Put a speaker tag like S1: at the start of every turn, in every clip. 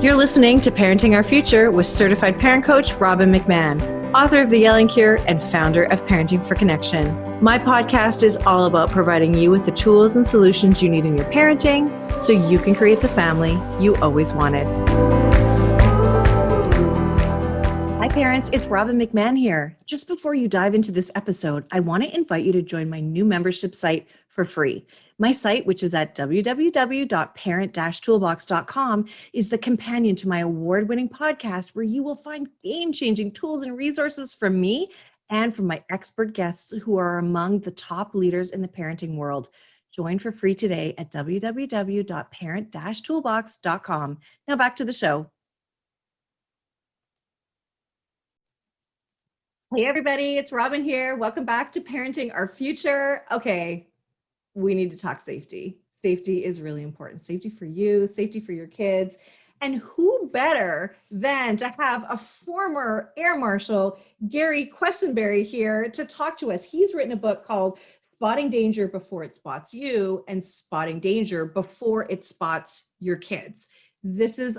S1: You're listening to Parenting Our Future with certified parent coach Robbin McManne, author of The Yelling Cure and founder of Parenting for Connection. My podcast is all about providing you with the tools and solutions you need in your parenting so you can create the family you always wanted. Hi parents, it's Robbin McManne here. Just before you dive into this episode, I want to invite you to join my new membership site for free. My site, which is at www.parent-toolbox.com, is the companion to my award-winning podcast where you will find game-changing tools and resources from me and from my expert guests who are among the top leaders in the parenting world. Join for free today at www.parent-toolbox.com. Now back to the show. Hey everybody, it's Robbin here. Welcome back to Parenting Our Future. Okay, we need to talk safety. Safety is really important. Safety for you, safety for your kids. And who better than to have a former Air Marshal, Gary Quesenberry, here to talk to us. He's written a book called Spotting Danger Before It Spots You and Spotting Danger Before It Spots Your Kids. This is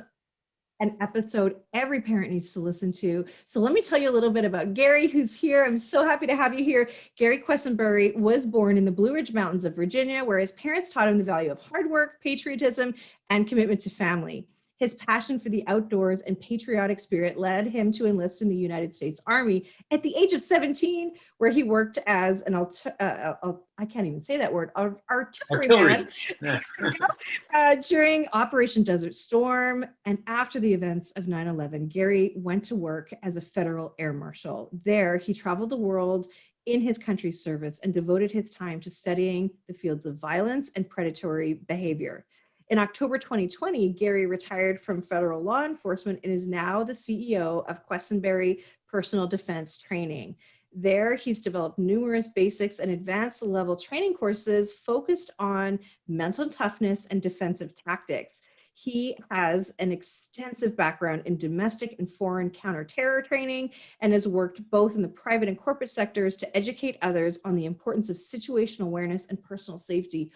S1: an episode every parent needs to listen to. So let me tell you a little bit about Gary, who's here. I'm so happy to have you here. Gary Quesenberry was born in the Blue Ridge Mountains of Virginia, where his parents taught him the value of hard work, patriotism, and commitment to family. His passion for the outdoors and patriotic spirit led him to enlist in the United States Army at the age of 17, where he worked as an I can't even say that word, artilleryman during Operation Desert Storm. And after the events of 9/11, Gary went to work as a Federal Air Marshal. There, he traveled the world in his country's service and devoted his time to studying the fields of violence and predatory behavior. In October 2020, Gary retired from federal law enforcement and is now the CEO of Quesenberry Personal Defense Training. There, he's developed numerous basics and advanced level training courses focused on mental toughness and defensive tactics. He has an extensive background in domestic and foreign counterterror training and has worked both in the private and corporate sectors to educate others on the importance of situational awareness and personal safety.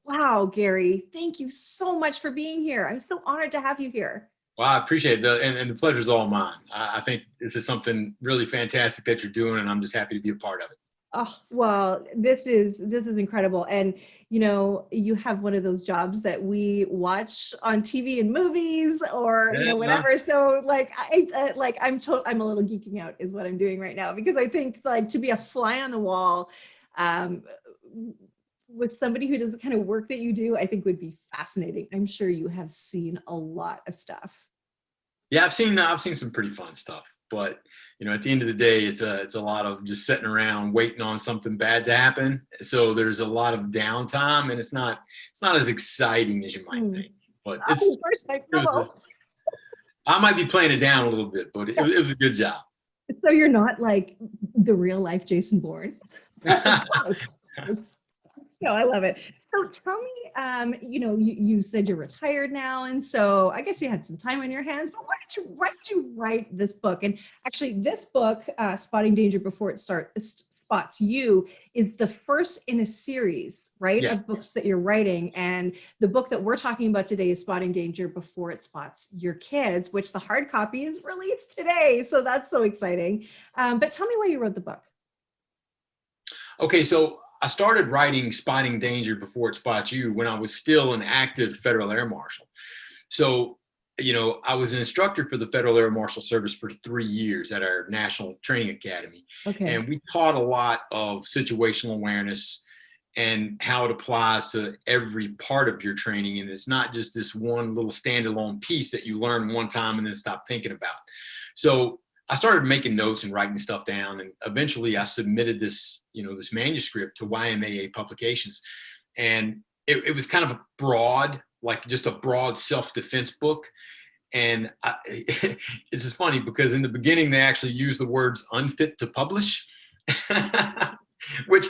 S1: Wow, Gary, thank you so much for being here. I'm so honored to have you here.
S2: Well, I appreciate it, and the pleasure's all mine. I think this is something really fantastic that you're doing, and I'm just happy to be a part of it.
S1: Oh, well, this is incredible. And, you know, you have one of those jobs that we watch on TV and movies or, whatever. So like, I'm a little geeking out is what I'm doing right now, because I think like to be a fly on the wall, with somebody who does the kind of work that you do, I think would be fascinating. I'm sure you have seen a lot of stuff.
S2: Yeah, I've seen some pretty fun stuff, but at the end of the day, it's a lot of just sitting around waiting on something bad to happen. So there's a lot of downtime, and it's not as exciting as you might think. But I might be playing it down a little bit, but it was a good job.
S1: So you're not like the real life Jason Bourne. No, I love it. So tell me, you said you're retired now, and so I guess you had some time on your hands, but why did you write this book? And actually this book, Spotting Danger Before It Spots You, is the first in a series, right, of books that you're writing. And the book that we're talking about today is Spotting Danger Before It Spots Your Kids, which the hard copy is released today. So that's so exciting. But tell me why you wrote the book.
S2: Okay, so I started writing Spotting Danger Before It Spots You when I was still an active Federal Air Marshal. So, I was an instructor for the Federal Air Marshal Service for 3 years at our National Training Academy. Okay. And we taught a lot of situational awareness and how it applies to every part of your training. And it's not just this one little standalone piece that you learn one time and then stop thinking about. So I started making notes and writing stuff down, and eventually I submitted this manuscript to YMAA Publications. And it was kind of a broad, like just a broad self-defense book. And it's just funny because in the beginning, they actually used the words unfit to publish, which,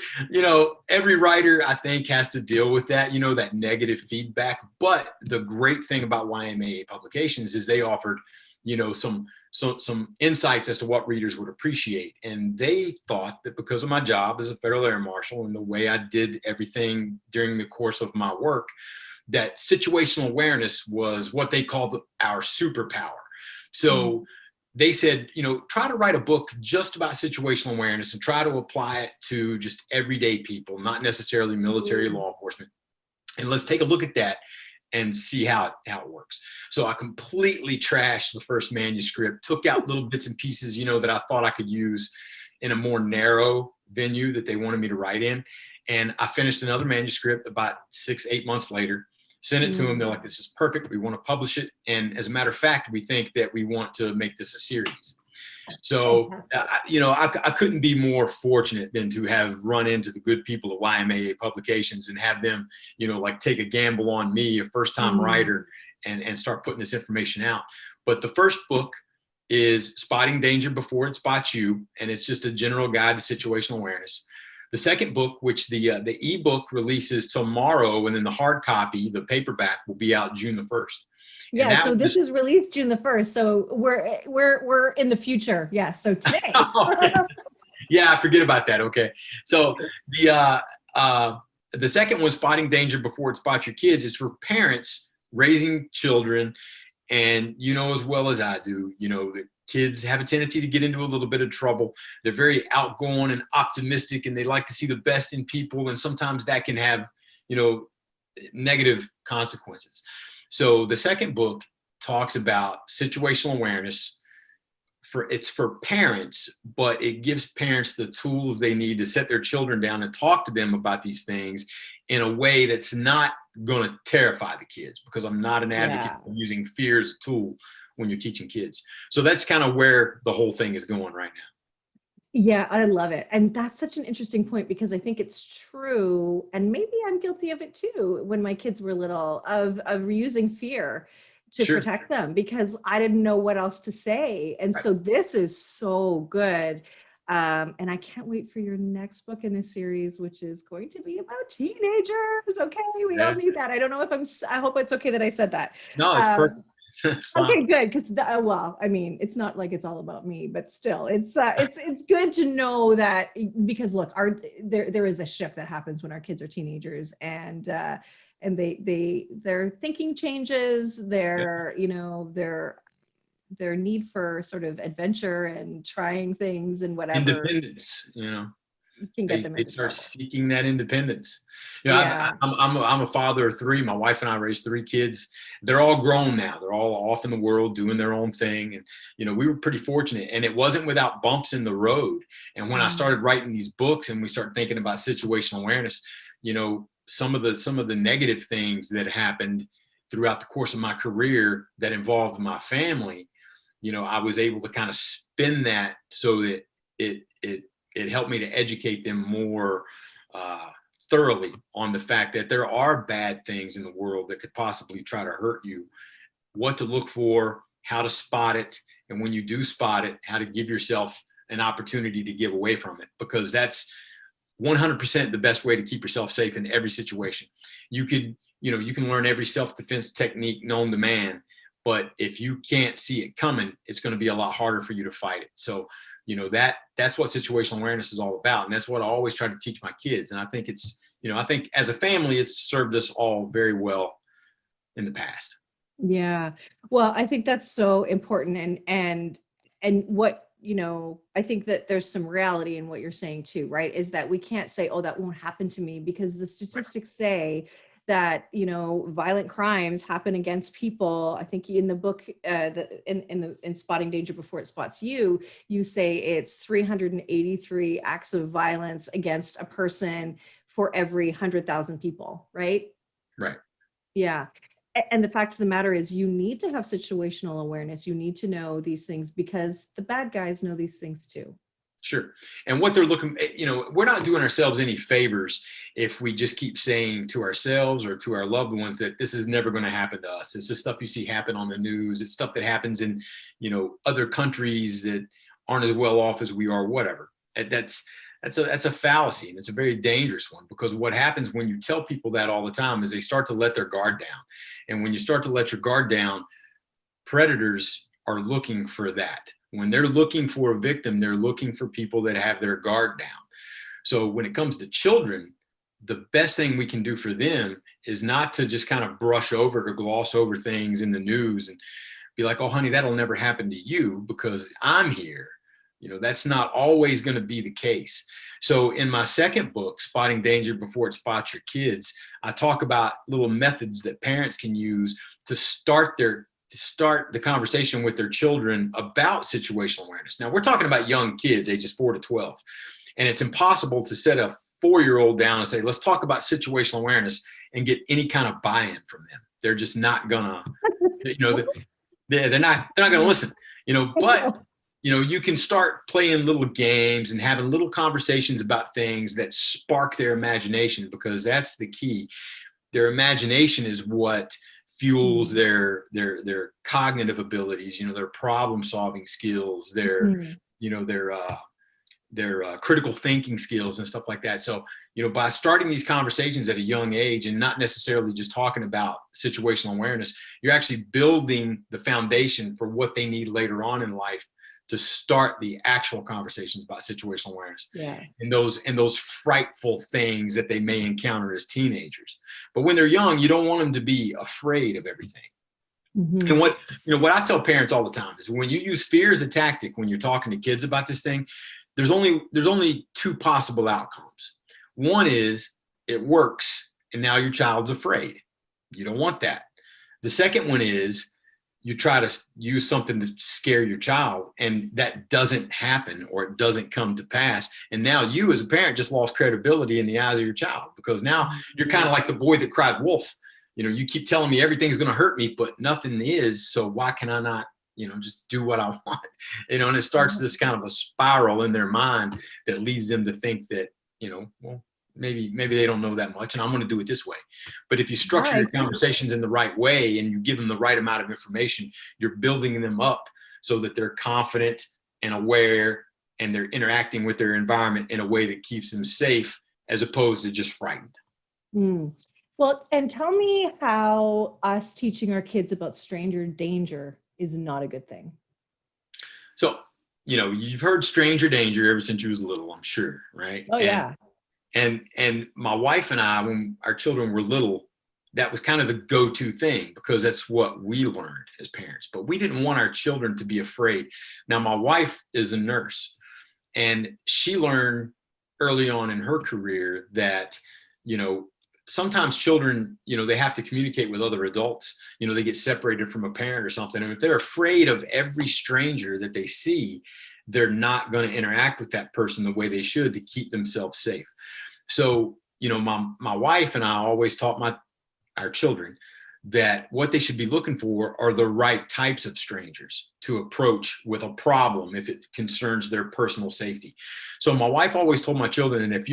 S2: every writer, I think, has to deal with that, that negative feedback. But the great thing about YMAA Publications is they offered, some insights as to what readers would appreciate. And they thought that because of my job as a Federal Air Marshal and the way I did everything during the course of my work, that situational awareness was what they called our superpower. So they said, you know, try to write a book just about situational awareness and try to apply it to just everyday people, not necessarily military law enforcement. And let's take a look at that and see how it works. So I completely trashed the first manuscript, took out little bits and pieces, you know, that I thought I could use in a more narrow venue that they wanted me to write in. And I finished another manuscript about 6-8 months later, sent it to them. They're like, this is perfect. We want to publish it. And as a matter of fact, we think that we want to make this a series. So, you know, I couldn't be more fortunate than to have run into the good people at YMAA Publications and have them, you know, like take a gamble on me, a first-time writer, and start putting this information out. But the first book is Spotting Danger Before It Spots You, and it's just a general guide to situational awareness. The second book, which the ebook releases tomorrow, and then the hard copy, the paperback, will be out June the 1st.
S1: Yeah, so this is released June the 1st. So we're in the future. Yeah, so today.
S2: Okay. Yeah, I forget about that. Okay. So the second one, Spotting Danger Before It Spots Your Kids, is for parents raising children. And you know as well as I do, you know, that kids have a tendency to get into a little bit of trouble. They're very outgoing and optimistic, and they like to see the best in people. And sometimes that can have, you know, negative consequences. So the second book talks about situational awareness. It's for parents, but it gives parents the tools they need to set their children down and talk to them about these things in a way that's not going to terrify the kids, because I'm not an advocate of using fear as a tool when you're teaching kids. So that's kind of where the whole thing is going right now.
S1: Yeah, I love it. And that's such an interesting point, because I think it's true, and maybe I'm guilty of it too, when my kids were little, of using fear to protect them, because I didn't know what else to say. And so this is so good. And I can't wait for your next book in this series, which is going to be about teenagers. Okay, we all need that. I don't know if I hope it's okay that I said that.
S2: No, it's perfect.
S1: Okay, good. Because well, I mean, it's not like it's all about me, but still, it's good to know that, because look, there is a shift that happens when our kids are teenagers, and their thinking changes, their you know, their need for sort of adventure and trying things and whatever.
S2: Independence, you know.
S1: Can get them
S2: they start seeking that independence. You know, I'm a father of 3. My wife and I raised 3 kids. They're all grown now. They're all off in the world doing their own thing. And, you know, we were pretty fortunate, and it wasn't without bumps in the road. And when I started writing these books and we started thinking about situational awareness, you know, some of the negative things that happened throughout the course of my career that involved my family, you know, I was able to kind of spin that so that it helped me to educate them more thoroughly on the fact that there are bad things in the world that could possibly try to hurt you, what to look for, how to spot it, and when you do spot it, how to give yourself an opportunity to give away from it, because that's 100% the best way to keep yourself safe in every situation. You can learn every self-defense technique known to man, but if you can't see it coming, it's going to be a lot harder for you to fight it. So, you know, that's what situational awareness is all about. And that's what I always try to teach my kids. And I think it's, you know, I think as a family, it's served us all very well in the past.
S1: Yeah. Well, I think that's so important. And what, you know, I think that there's some reality in what you're saying too, right? Is that we can't say, oh, that won't happen to me, because the statistics say that, you know, violent crimes happen against people. I think in the book, in Spotting Danger Before It Spots You, you say it's 383 acts of violence against a person for every 100,000 people, right?
S2: Right.
S1: Yeah. And the fact of the matter is, you need to have situational awareness. You need to know these things, because the bad guys know these things too.
S2: Sure. And what they're looking, you know, we're not doing ourselves any favors if we just keep saying to ourselves or to our loved ones that this is never going to happen to us. It's the stuff you see happen on the news. It's stuff that happens in, you know, other countries that aren't as well off as we are, whatever. That's a fallacy, and it's a very dangerous one, because what happens when you tell people that all the time is they start to let their guard down. And when you start to let your guard down, predators are looking for that. When they're looking for a victim, they're looking for people that have their guard down. So when it comes to children, the best thing we can do for them is not to just kind of brush over or gloss over things in the news and be like, oh, honey, that'll never happen to you because I'm here. You know, that's not always going to be the case. So in my second book, Spotting Danger Before It Spots Your Kids, I talk about little methods that parents can use to start the conversation with their children about situational awareness. Now, we're talking about young kids, ages 4 to 12, and it's impossible to set a 4-year-old down and say, let's talk about situational awareness and get any kind of buy-in from them. They're just not gonna, you know, they're not gonna listen, you know, but you know, you can start playing little games and having little conversations about things that spark their imagination, because that's the key. Their imagination is what fuels their cognitive abilities, you know, their problem solving skills, their, you know, their critical thinking skills and stuff like that. So, you know, by starting these conversations at a young age and not necessarily just talking about situational awareness, you're actually building the foundation for what they need later on in life to start the actual conversations about situational awareness, and those frightful things that they may encounter as teenagers. But when they're young, you don't want them to be afraid of everything. And what I tell parents all the time is, when you use fear as a tactic when you're talking to kids about this thing, there's only 2 possible outcomes. One is it works and now your child's afraid. You don't want that. The second one is you try to use something to scare your child and that doesn't happen, or it doesn't come to pass. And now you as a parent just lost credibility in the eyes of your child, because now you're kind of like the boy that cried wolf. You know, you keep telling me everything's going to hurt me, but nothing is. So why can I not, you know, just do what I want? You know, and it starts this kind of a spiral in their mind that leads them to think that, you know, well, maybe they don't know that much and I'm going to do it this way. But if you structure your conversations in the right way and you give them the right amount of information, you're building them up so that they're confident and aware, and they're interacting with their environment in a way that keeps them safe as opposed to just frightened.
S1: Well, and tell me how us teaching our kids about stranger danger is not a good thing.
S2: So, you know, you've heard stranger danger ever since you was little, I'm sure, right?
S1: Oh, yeah.
S2: And my wife and I, when our children were little, that was kind of the go-to thing, because that's what we learned as parents. But we didn't want our children to be afraid. Now, my wife is a nurse, and she learned early on in her career that, you know, sometimes children, you know, they have to communicate with other adults. You know, they get separated from a parent or something. And if they're afraid of every stranger that they see, they're not going to interact with that person the way they should to keep themselves safe. So, you know, my wife and I always taught our children that what they should be looking for are the right types of strangers to approach with a problem if it concerns their personal safety. So my wife always told my children, and if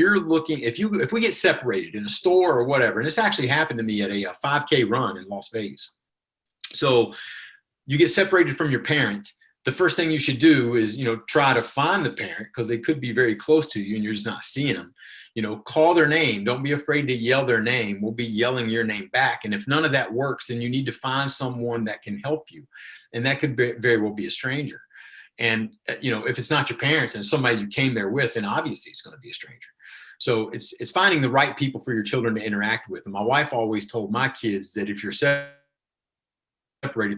S2: we get separated in a store or whatever, and this actually happened to me at a 5K run in Las Vegas. So you get separated from your parent, the first thing you should do is, you know, try to find the parent, because they could be very close to you and you're just not seeing them. You know, call their name. Don't be afraid to yell their name. We'll be yelling your name back. And if none of that works, then you need to find someone that can help you. And that could very well be a stranger. And, you know, if it's not your parents and somebody you came there with, then obviously it's going to be a stranger. So it's finding the right people for your children to interact with. And my wife always told my kids that if you're separated,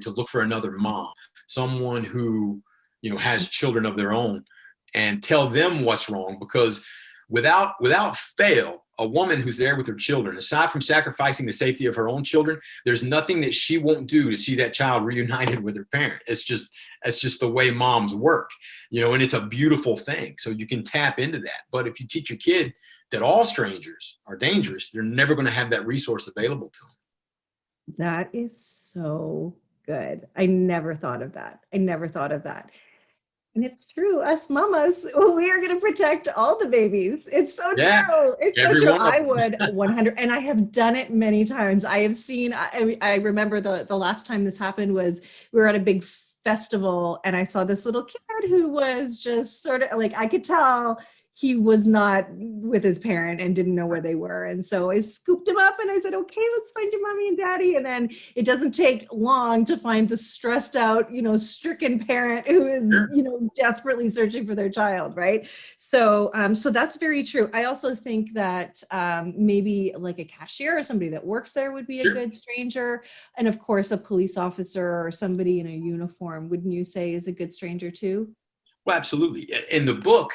S2: to look for another mom, someone who, you know, has children of their own, and tell them what's wrong, because without fail, a woman who's there with her children, aside from sacrificing the safety of her own children, there's nothing that she won't do to see that child reunited with her parent. It's just the way moms work, you know, and it's a beautiful thing. So you can tap into that. But if you teach your kid that all strangers are dangerous, they're never going to have that resource available to them.
S1: That is so good. I never thought of that. And it's true. Us mamas, we are going to protect all the babies. It's so true. It's so true. I would 100, and I have done it many times. I have seen, I remember the last time this happened was we were at a big festival and I saw this little kid who was just sort of like, I could tell he was not with his parent and didn't know where they were. And so I scooped him up and I said, okay, let's find your mommy and daddy. And then it doesn't take long to find the stressed out, stricken parent who is,
S2: Sure.
S1: desperately searching for their child. Right. So, so that's very true. I also think that maybe like a cashier or somebody that works there would be a
S2: Sure.
S1: good stranger. And of course, a police officer or somebody in a uniform, wouldn't you say, is a good stranger too?
S2: Well, absolutely. In the book,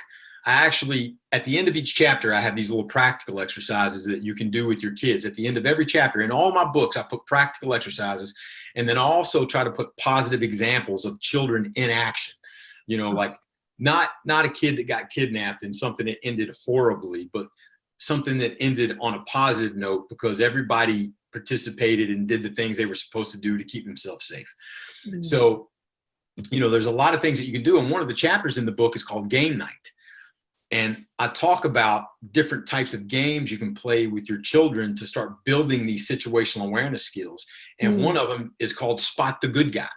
S2: I actually, at the end of each chapter, I have these little practical exercises that you can do with your kids. At the end of every chapter, in all my books, I put practical exercises, and then I also try to put positive examples of children in action. Like not a kid that got kidnapped and something that ended horribly, but something that ended on a positive note because everybody participated and did the things they were supposed to do to keep themselves safe.
S1: Mm.
S2: So, there's a lot of things that you can do. And one of the chapters in the book is called Game Night. And I talk about different types of games you can play with your children to start building these situational awareness skills. And one of them is called Spot the Good Guy.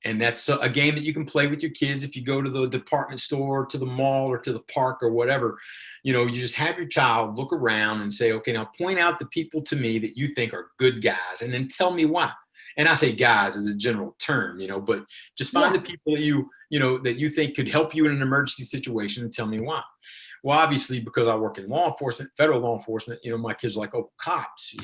S2: And that's a game that you can play with your kids if you go to the department store, to the mall, or to the park or whatever. You just have your child look around and say, okay, now point out the people to me that you think are good guys, and then tell me why. And I say guys as a general term, but just find the people that you think could help you in an emergency situation and tell me why. Well, obviously, because I work in law enforcement, federal law enforcement, my kids are like, oh, cops,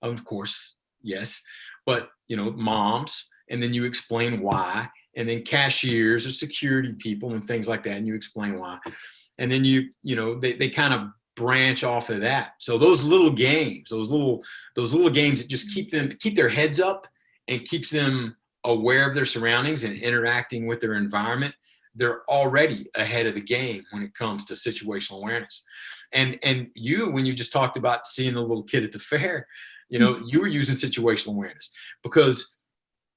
S2: of course, yes. But, moms, and then you explain why, and then cashiers or security people and things like that, and you explain why. And then they kind of branch off of that. So those little games, those little games that just keep their heads up and keeps them aware of their surroundings and interacting with their environment, they're already ahead of the game when it comes to situational awareness. And when you just talked about seeing the little kid at the fair, you were using situational awareness because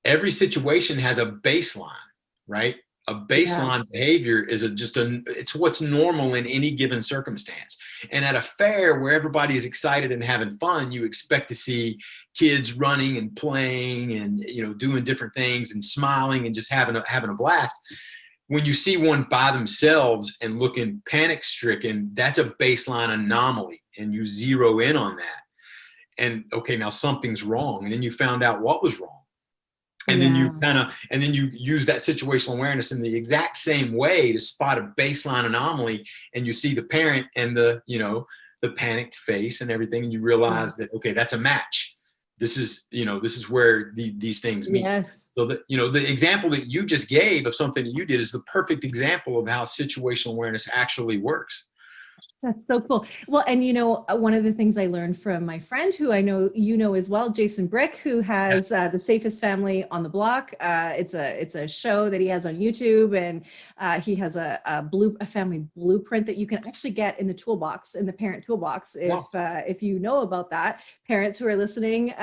S2: every situation has a baseline, right? A baseline behavior is it's what's normal in any given circumstance. And at a fair where everybody is excited and having fun, you expect to see kids running and playing and, doing different things and smiling and just having a blast. When you see one by themselves and looking panic stricken, that's a baseline anomaly, and you zero in on that. And okay, now something's wrong. And then you found out what was wrong. And then you use that situational awareness in the exact same way to spot a baseline anomaly, and you see the parent and the panicked face and everything, and you realize that, okay, that's a match. This is where these things meet.
S1: Yes.
S2: So that, the example that you just gave of something that you did is the perfect example of how situational awareness actually works.
S1: That's so cool. Well, and one of the things I learned from my friend who I know as well, Jason Brick, who has the Safest Family on the Block. It's a show that he has on YouTube, and he has a family blueprint that you can actually get in the toolbox, in the parent toolbox. If you know about that, parents who are listening.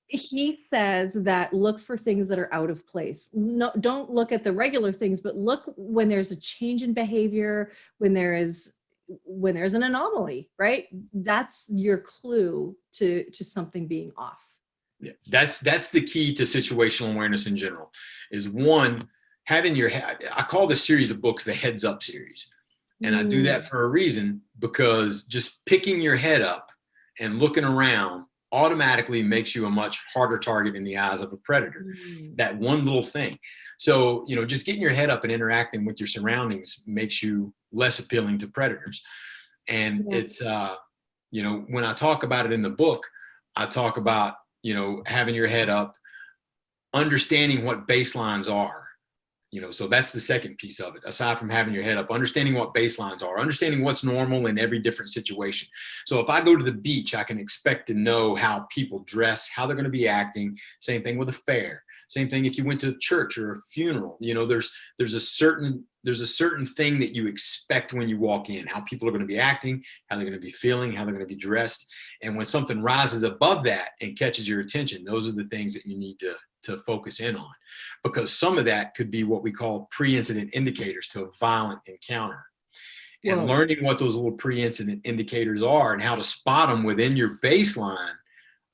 S1: He says that look for things that are out of place. No, don't look at the regular things, but look when there's a change in behavior, when there's an anomaly, right? That's your clue to something being off.
S2: Yeah, that's the key to situational awareness in general, is one, having your head. I call this series of books the Heads Up series. And I do that for a reason, because just picking your head up and looking around automatically makes you a much harder target in the eyes of a predator. That one little thing. So, just getting your head up and interacting with your surroundings makes you less appealing to predators. And it's, when I talk about it in the book, I talk about, having your head up, understanding what baselines are. So that's the second piece of it. Aside from having your head up, understanding what baselines are, understanding what's normal in every different situation. So if I go to the beach, I can expect to know how people dress, how they're going to be acting. Same thing with a fair. Same thing if you went to a church or a funeral. There's a certain thing that you expect when you walk in, how people are going to be acting, how they're going to be feeling, how they're going to be dressed. And when something rises above that and catches your attention, those are the things that you need to focus in on, because some of that could be what we call pre-incident indicators to a violent encounter. And learning what those little pre-incident indicators are and how to spot them within your baseline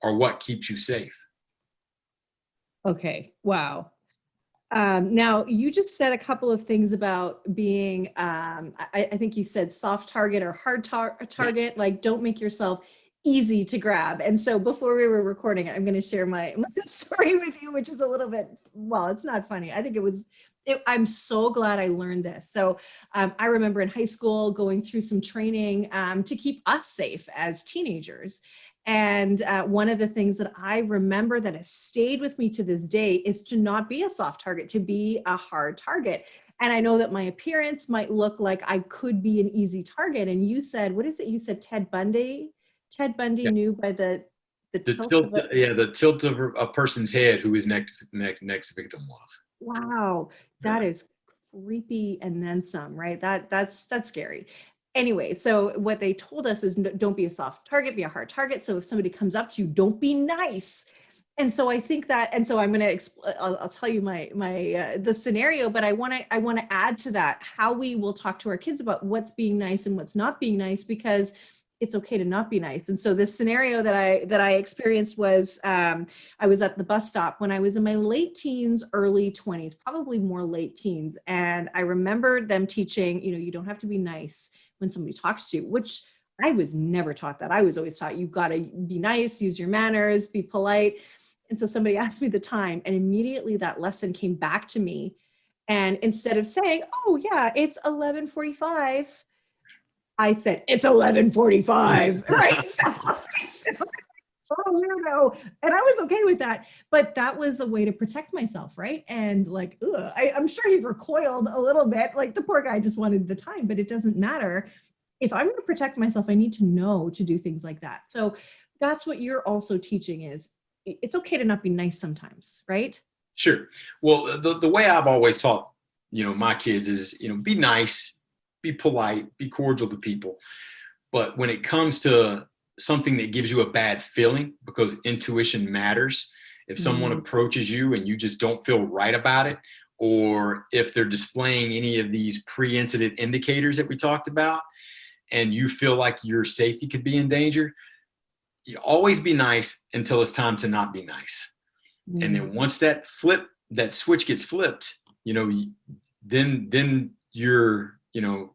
S2: are what keeps you safe.
S1: Okay. Wow. Now, you just said a couple of things about being, I think you said soft target or hard target, like don't make yourself easy to grab. And so before we were recording, I'm going to share my story with you, which is a little bit, well, it's not funny. I think I'm so glad I learned this. So I remember in high school going through some training to keep us safe as teenagers. And one of the things that I remember that has stayed with me to this day is to not be a soft target, to be a hard target. And I know that my appearance might look like I could be an easy target. And you said, what is it? You said Ted Bundy? Ted Bundy
S2: Yeah.
S1: knew by the tilt
S2: tilt,
S1: of it.
S2: yeah, the tilt of a person's head who his next victim was.
S1: Wow,
S2: Yeah.
S1: that is creepy and then some, right? That's scary. Anyway, so what they told us is don't be a soft target, be a hard target. So if somebody comes up to you, don't be nice. And so I think that, and so I'm going to, I'll tell you the scenario, but I want to add to that how we will talk to our kids about what's being nice and what's not being nice, because it's okay to not be nice. And so this scenario that I experienced was, I was at the bus stop when I was in my late teens, early 20s, probably more late teens. And I remember them teaching, you don't have to be nice when somebody talks to you, which I was never taught that. I was always taught you've got to be nice, use your manners, be polite. And so somebody asked me the time, and immediately that lesson came back to me. And instead of saying, oh yeah, it's 11:45, I said, it's 11:45, right? So weirdo. And I was okay with that. But that was a way to protect myself, right? And like, I'm sure he recoiled a little bit. Like the poor guy just wanted the time, but it doesn't matter. If I'm going to protect myself, I need to know to do things like that. So that's what you're also teaching is it's okay to not be nice sometimes, right?
S2: Sure. Well, the way I've always taught, my kids is, be nice, be polite, be cordial to people. But when it comes to something that gives you a bad feeling, because intuition matters, if someone approaches you and you just don't feel right about it, or if they're displaying any of these pre-incident indicators that we talked about, and you feel like your safety could be in danger, you always be nice until it's time to not be nice. And then once that switch gets flipped, then you're,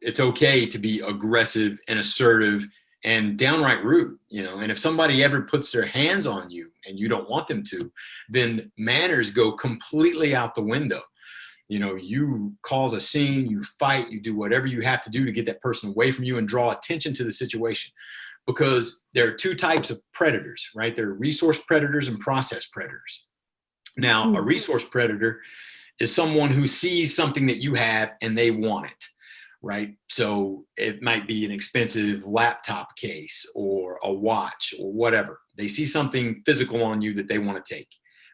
S2: it's okay to be aggressive and assertive and downright rude, and if somebody ever puts their hands on you and you don't want them to, then manners go completely out the window. You cause a scene, you fight, you do whatever you have to do to get that person away from you and draw attention to the situation. Because there are two types of predators, right? There are resource predators and process predators. Now, a resource predator is someone who sees something that you have and they want it, right? So it might be an expensive laptop case or a watch or whatever. They see something physical on you that they want to take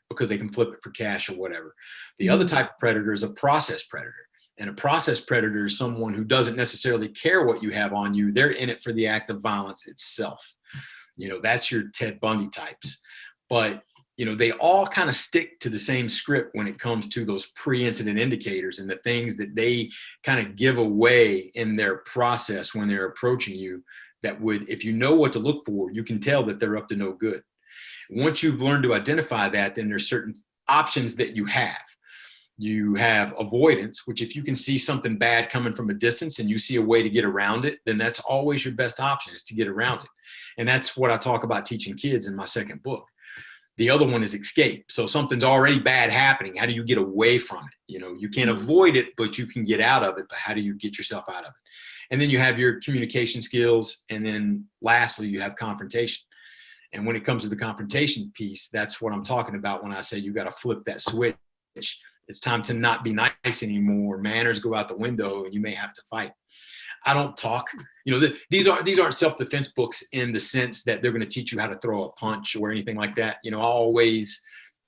S2: because they can flip it for cash or whatever. The other type of predator is a process predator. And a process predator is someone who doesn't necessarily care what you have on you. They're in it for the act of violence itself. That's your Ted Bundy types. But they all kind of stick to the same script when it comes to those pre-incident indicators and the things that they kind of give away in their process when they're approaching you that would, if you know what to look for, you can tell that they're up to no good. Once you've learned to identify that, then there's certain options that you have. You have avoidance, which if you can see something bad coming from a distance and you see a way to get around it, then that's always your best option, is to get around it. And that's what I talk about teaching kids in my second book. The other one is escape. So something's already bad happening. How do you get away from it? You can't avoid it, but you can get out of it. But how do you get yourself out of it? And then you have your communication skills. And then lastly, you have confrontation. And when it comes to the confrontation piece, that's what I'm talking about when I say you got to flip that switch. It's time to not be nice anymore. Manners go out the window and you may have to fight. I don't talk, these aren't self-defense books in the sense that they're going to teach you how to throw a punch or anything like that. I always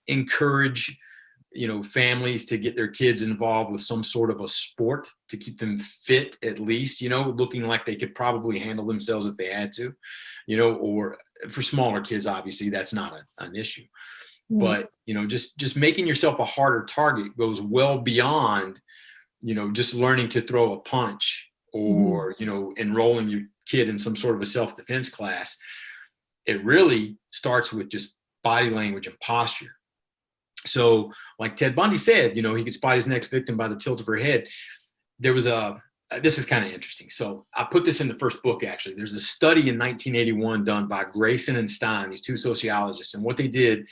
S2: encourage, families to get their kids involved with some sort of a sport to keep them fit, at least, looking like they could probably handle themselves if they had to, or for smaller kids, obviously that's not an issue. But, just making yourself a harder target goes well beyond, just learning to throw a punch or, enrolling your kid in some sort of a self-defense class. It really starts with just body language and posture. So like Ted Bundy said, he could spot his next victim by the tilt of her head. There was this is kind of interesting. So I put this in the first book, actually. There's a study in 1981 done by Grayson and Stein, these two sociologists. And what they did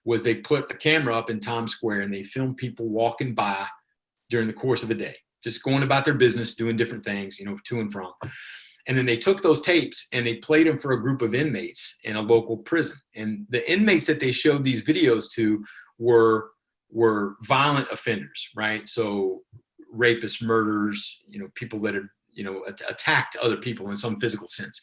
S2: was they put a camera up in Times Square and they filmed people walking by during the course of the day, just going about their business, doing different things, to and from. And then they took those tapes and they played them for a group of inmates in a local prison. And the inmates that they showed these videos to were violent offenders, right? So rapists, murderers, people that had, attacked other people in some physical sense.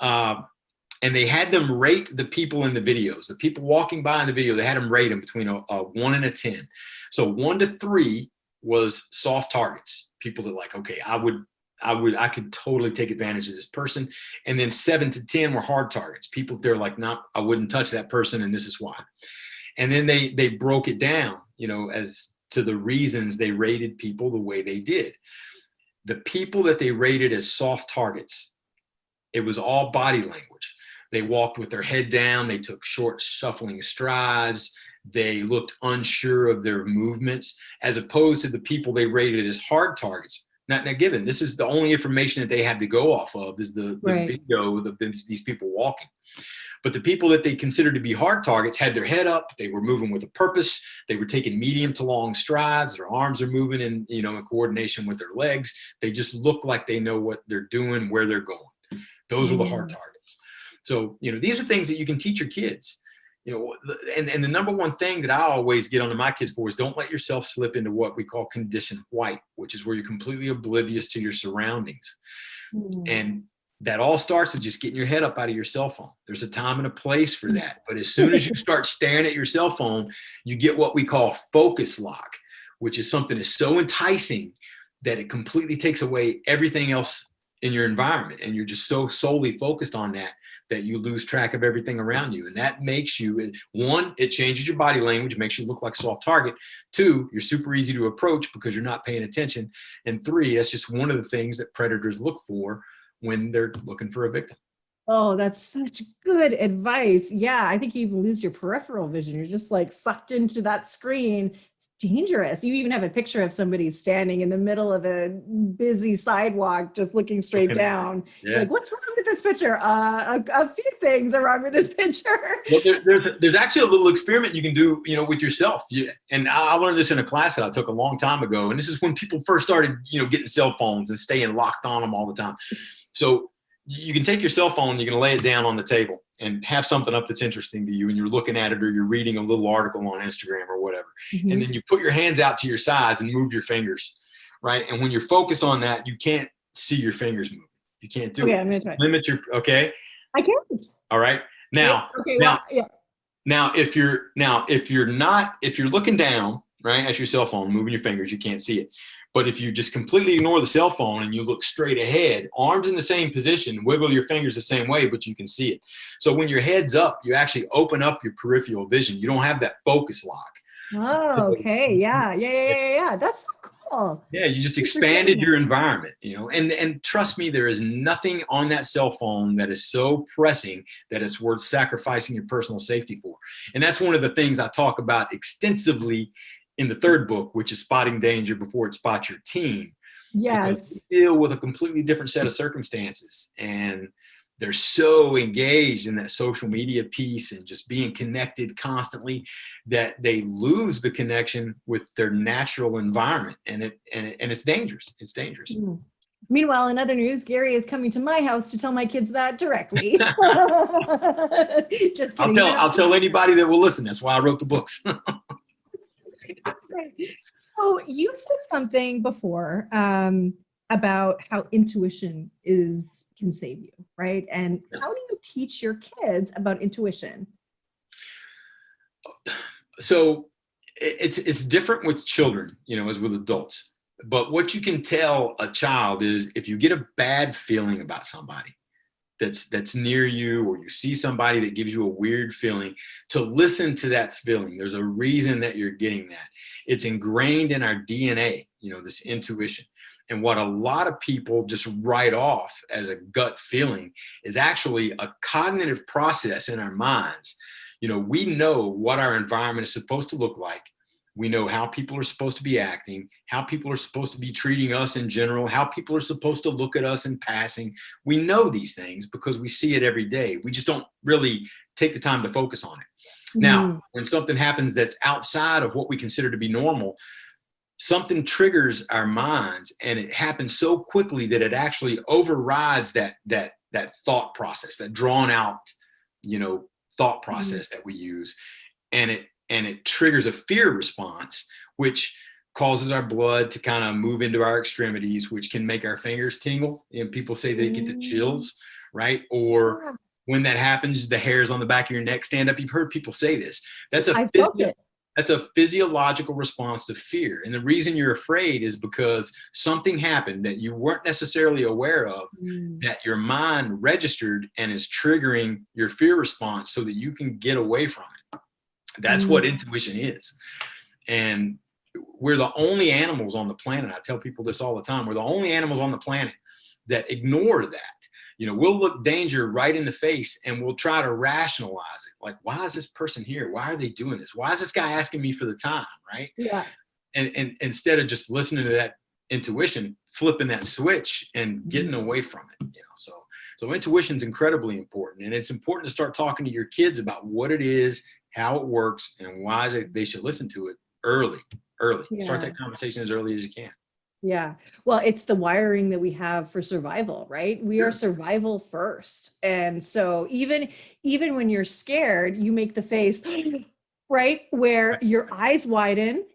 S2: And they had them rate the people in the videos, the people walking by in the video, they had them rate them between a 1 and a 10. So 1 to 3 was soft targets, people that like, okay, I could totally take advantage of this person. And then 7 to 10 were hard targets, people they're like, no, I wouldn't touch that person, and this is why. And then they broke it down, as to the reasons they rated people the way they did. The people that they rated as soft targets, it was all body language. They walked with their head down. They took short, shuffling strides. They looked unsure of their movements, as opposed to the people they rated as hard targets. Now given, this is the only information that they had to go off of is the video of these people walking. But the people that they considered to be hard targets had their head up. They were moving with a purpose. They were taking medium to long strides. Their arms are moving in coordination with their legs. They just look like they know what they're doing, where they're going. Those are the hard targets. So, these are things that you can teach your kids. And the number one thing that I always get onto my kids for is don't let yourself slip into what we call condition white, which is where you're completely oblivious to your surroundings. And that all starts with just getting your head up out of your cell phone. There's a time and a place for that. But as soon as you start staring at your cell phone, you get what we call focus lock, which is something that's so enticing that it completely takes away everything else in your environment. And you're just so solely focused on that you lose track of everything around you. And that makes you, 1, it changes your body language, makes you look like a soft target. 2, you're super easy to approach because you're not paying attention. And 3, that's just one of the things that predators look for when they're looking for a victim.
S1: Oh, that's such good advice. Yeah, I think you even lose your peripheral vision. You're just like sucked into that screen. Dangerous. You even have a picture of somebody standing in the middle of a busy sidewalk, just looking straight down. Yeah. Like, what's wrong with this picture? A few things are wrong with this picture.
S2: Well, there's actually a little experiment you can do, with yourself. And I learned this in a class that I took a long time ago. And this is when people first started, getting cell phones and staying locked on them all the time. So you can take your cell phone, you can lay it down on the table and have something up that's interesting to you, and you're looking at it, or you're reading a little article on Instagram or whatever. And then you put your hands out to your sides and move your fingers, right? And when you're focused on that, you can't see your fingers move. You can't do it.
S1: I'm gonna try.
S2: Limit your, okay?
S1: I can't.
S2: All right. Now, now if you're looking down, right, at your cell phone, moving your fingers, you can't see it. But if you just completely ignore the cell phone and you look straight ahead, arms in the same position, wiggle your fingers the same way, but you can see it. So when your head's up, you actually open up your peripheral vision. You don't have that focus lock.
S1: Oh, okay. Yeah. That's so cool.
S2: Yeah, you just expanded your environment, and trust me, there is nothing on that cell phone that is so pressing that it's worth sacrificing your personal safety for. And that's one of the things I talk about extensively in the 3rd book, which is Spotting Danger Before It Spots Your Teen.
S1: Yes.
S2: Because you deal with a completely different set of circumstances, and they're so engaged in that social media piece and just being connected constantly that they lose the connection with their natural environment, and it's dangerous. It's dangerous.
S1: Meanwhile, in other news, Gary is coming to my house to tell my kids that directly. Just kidding.
S2: I'll tell anybody that will listen. That's why I wrote the books.
S1: So you said something before about how intuition can save you, right? And how do you teach your kids about intuition?
S2: So it's different with children, as with adults. But what you can tell a child is if you get a bad feeling about somebody that's near you, or you see somebody that gives you a weird feeling, to listen to that feeling. There's a reason that you're getting that. It's ingrained in our DNA, this intuition. And what a lot of people just write off as a gut feeling is actually a cognitive process in our minds We know what our environment is supposed to look like. We know how people are supposed to be acting, how people are supposed to be treating us in general, how people are supposed to look at us in passing. We know these things because we see it every day. We just don't really take the time to focus on it. Now, when something happens that's outside of what we consider to be normal, something triggers our minds, and it happens so quickly that it actually overrides that thought process, that drawn out, thought process that we use. And it triggers a fear response, which causes our blood to kind of move into our extremities, which can make our fingers tingle. And people say they get the chills, right? Or when that happens, the hairs on the back of your neck stand up. You've heard people say this. That's a physiological response to fear. And the reason you're afraid is because something happened that you weren't necessarily aware of, that your mind registered and is triggering your fear response so that you can get away from it. That's what intuition is. And we're the only animals on the planet. I tell people this all the time. We're the only animals on the planet that ignore that. We'll look danger right in the face and we'll try to rationalize it. Like, why is this person here? Why are they doing this? Why is this guy asking me for the time? Right.
S1: Yeah.
S2: And instead of just listening to that intuition, flipping that switch and getting away from it, so intuition is incredibly important. And it's important to start talking to your kids about what it is, how it works, and why they should listen to it early. Yeah. Start that conversation as early as you can.
S1: Yeah. Well, it's the wiring that we have for survival, right? We are survival first. And so even when you're scared, you make the face, right? Where your eyes widen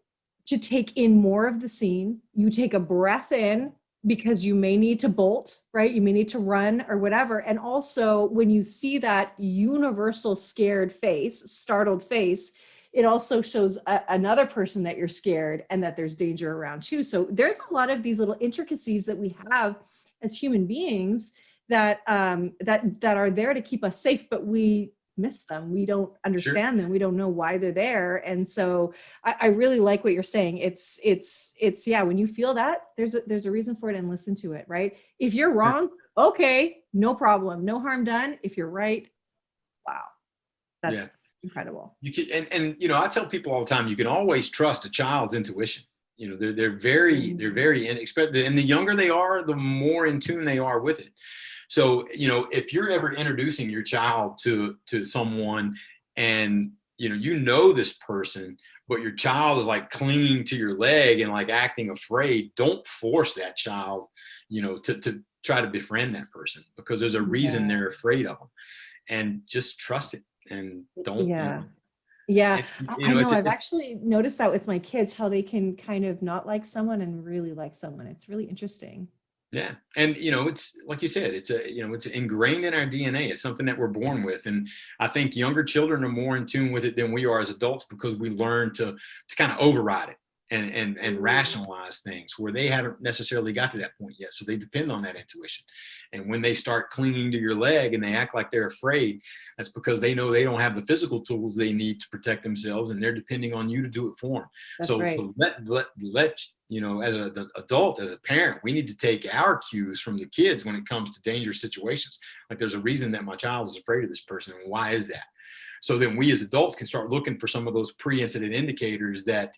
S1: to take in more of the scene. You take a breath in because you may need to bolt, right? You may need to run or whatever. And also when you see that universal scared face, startled face, it also shows another person that you're scared and that there's danger around too. So there's a lot of these little intricacies that we have as human beings that are there to keep us safe, but we miss them. We don't understand them. We don't know why they're there. And so I really like what you're saying. It's when you feel that, there's a reason for it, and listen to it, right? If you're wrong, okay, no problem, no harm done. If you're right, wow, that's incredible.
S2: You can, and I tell people all the time, you can always trust a child's intuition. They're very unexpected, and the younger they are, the more in tune they are with it. So, if you're ever introducing your child to someone, and this person, but your child is like clinging to your leg and like acting afraid, don't force that child, to try to befriend that person, because there's a reason they're afraid of them, and just trust it. And don't.
S1: I know. I've actually noticed that with my kids, how they can kind of not like someone and really like someone. It's really interesting.
S2: Yeah. And, it's like you said, it's it's ingrained in our DNA. It's something that we're born with. And I think younger children are more in tune with it than we are as adults, because we learn to kind of override it and rationalize things where they haven't necessarily got to that point yet. So they depend on that intuition. And when they start clinging to your leg and they act like they're afraid, that's because they know they don't have the physical tools they need to protect themselves, and they're depending on you to do it for them. So let as an adult, as a parent, we need to take our cues from the kids when it comes to dangerous situations. Like, there's a reason that my child is afraid of this person, and why is that? So then we as adults can start looking for some of those pre-incident indicators that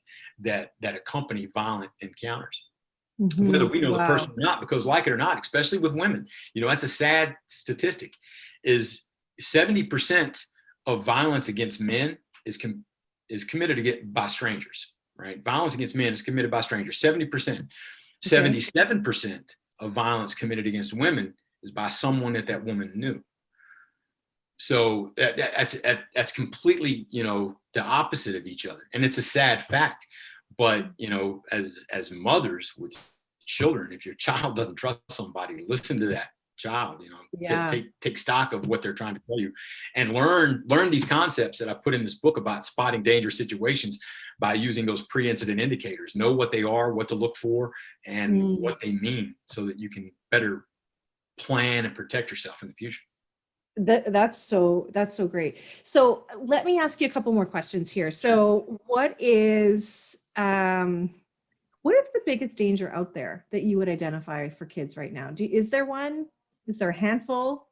S2: accompany violent encounters, whether we know the person or not. Because, like it or not, especially with women, that's a sad statistic, is 70% of violence against men is committed by strangers, right? Violence against men is committed by strangers, 70%. 77% of violence committed against women is by someone that woman knew. So that's completely, the opposite of each other. And it's a sad fact. But, as mothers with children, if your child doesn't trust somebody, listen to that child, take stock of what they're trying to tell you, and learn these concepts that I put in this book about spotting dangerous situations by using those pre-incident indicators. Know what they are, what to look for, and what they mean, so that you can better plan and protect yourself in the future.
S1: That's so great. So let me ask you a couple more questions here. So what is the biggest danger out there that you would identify for kids right now? Is there one? Is there a handful?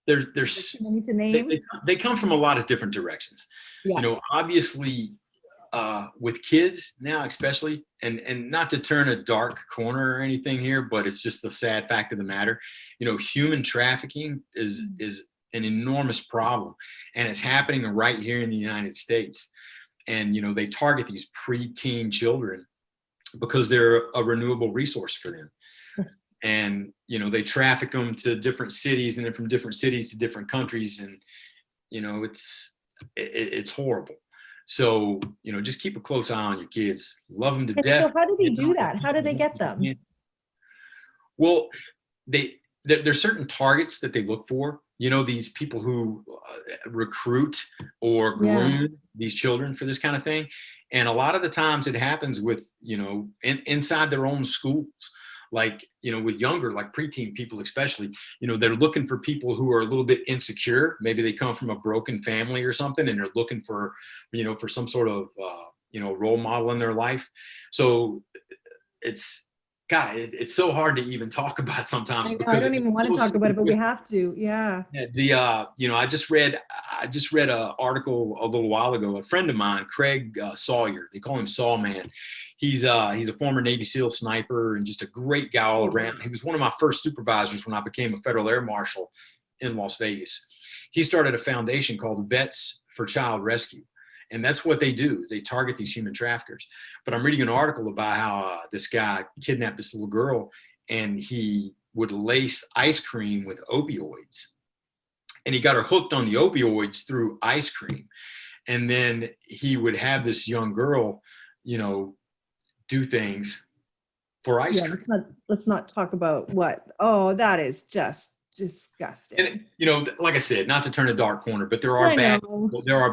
S2: there's
S1: Too many to
S2: they,
S1: name.
S2: they, they come from a lot of different directions.
S1: Yeah.
S2: Obviously, with kids now, especially, and not to turn a dark corner or anything here, but it's just the sad fact of the matter. Human trafficking is an enormous problem, and it's happening right here in the United States. And they target these preteen children because they're a renewable resource for them. And they traffic them to different cities, and then from different cities to different countries, and it's horrible. So just keep a close eye on your kids, love them to
S1: And
S2: death.
S1: so how do they do that? How do they get them?
S2: Well, there's certain targets that they look for. These people who recruit or groom these children for this kind of thing. And a lot of the times it happens with, inside their own schools, like, with younger, like preteen people, especially, they're looking for people who are a little bit insecure. Maybe they come from a broken family or something, and they're looking for, for some sort of, role model in their life. So it's so hard to even talk about sometimes,
S1: I don't even want to talk about it, but we have to. Yeah.
S2: I just read an article a little while ago. A friend of mine, Craig Sawyer, they call him Saw Man. He's a former Navy SEAL sniper and just a great guy all around. He was one of my first supervisors when I became a Federal Air Marshal in Las Vegas. He started a foundation called Vets for Child Rescue. And that's what they do, is they target these human traffickers. But I'm reading an article about how this guy kidnapped this little girl, and he would lace ice cream with opioids. And he got her hooked on the opioids through ice cream. And then he would have this young girl, do things for ice cream.
S1: Let's not talk about what. Oh, that is just disgusting.
S2: And like I said, not to turn a dark corner, but there are